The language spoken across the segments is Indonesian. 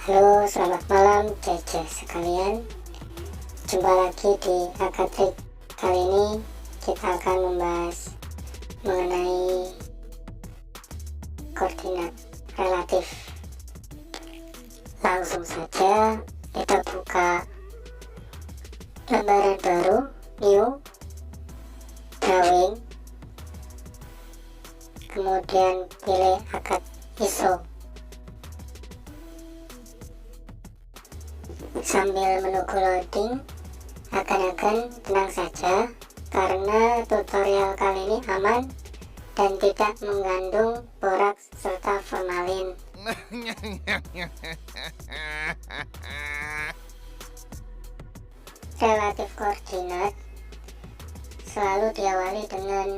Halo, selamat malam Jaja sekalian. Jumpa lagi di Trik. Kali ini kita akan membahas mengenai koordinat relatif. Langsung saja kita buka lembaran baru, new, drawing, kemudian pilih akad ISO. Sambil menunggu loading, akan tenang saja karena tutorial kali ini aman dan tidak mengandung boraks serta formalin. Relatif koordinat selalu diawali dengan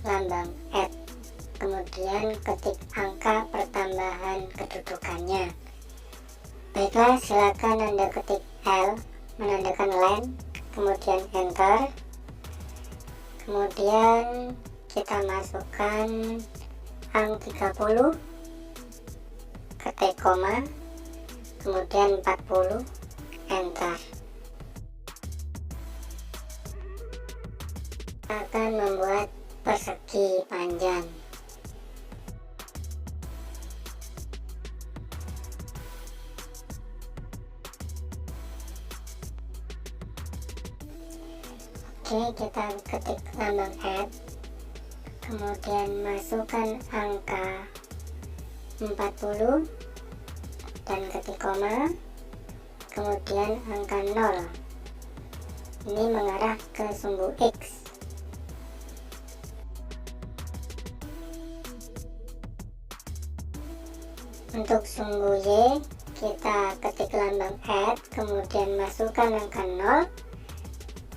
lambang @ kemudian ketik angka pertambahan kedudukannya. Baiklah, silakan Anda ketik L menandakan len, kemudian enter, kemudian kita masukkan angka 30, ketik koma, kemudian 40, enter. Kita akan membuat persegi panjang. Oke, kita ketik lambang @ kemudian masukkan angka 40 dan ketik koma, kemudian angka 0. Ini mengarah ke sumbu X. Untuk sumbu Y, kita ketik lambang @ kemudian masukkan angka 0,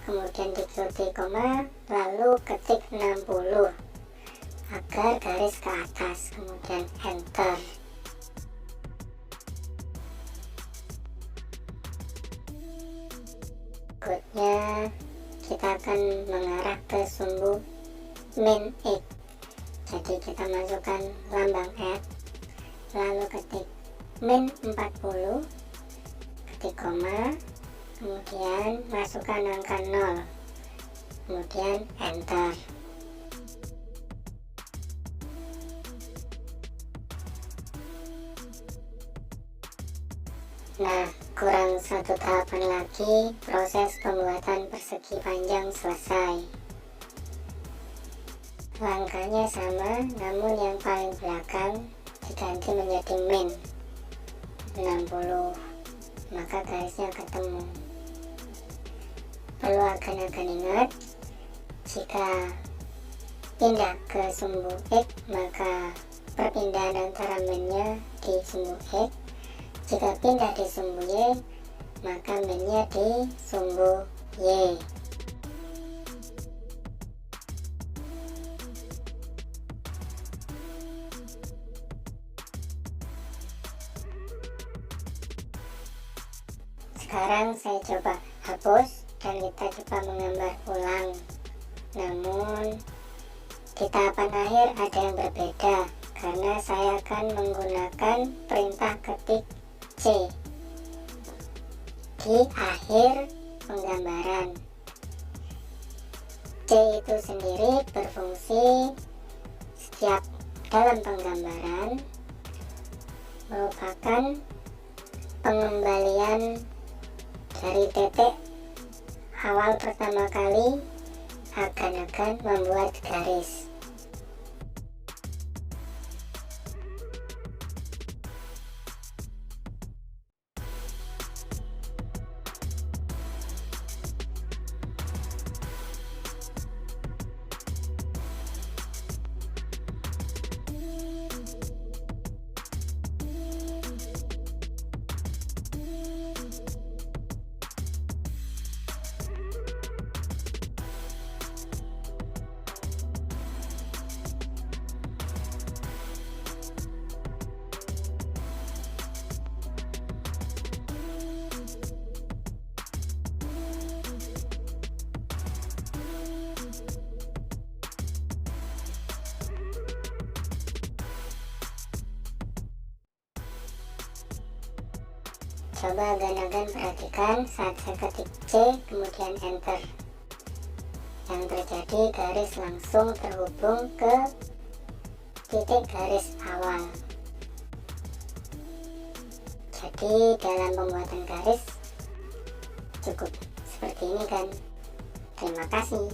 kemudian diikuti koma, lalu ketik 60 agar garis ke atas, kemudian enter. Berikutnya kita akan mengarah ke sumbu min X. Jadi kita masukkan lambang @ lalu ketik min 40, ketik koma, kemudian masukkan angka 0, kemudian enter. Nah, kurang satu tahapan lagi, proses pembuatan persegi panjang selesai. Langkahnya sama, namun yang paling belakang diganti menjadi min 60, maka garisnya ketemu. Perlu akan ingat, jika pindah ke sumbu X maka perpindahan antara minnya di sumbu X, jika pindah di sumbu Y maka minnya di sumbu Y. Sekarang saya coba hapus dan kita coba menggambar ulang. Namun di tahapan akhir ada yang berbeda karena saya akan menggunakan perintah ketik C di akhir penggambaran. C itu sendiri berfungsi setiap dalam penggambaran merupakan pengembalian dari titik awal pertama kali akan membuat garis. Coba gan-gan perhatikan saat saya ketik C kemudian enter. Yang terjadi garis langsung terhubung ke titik garis awal. Jadi dalam pembuatan garis cukup seperti ini kan. Terima kasih.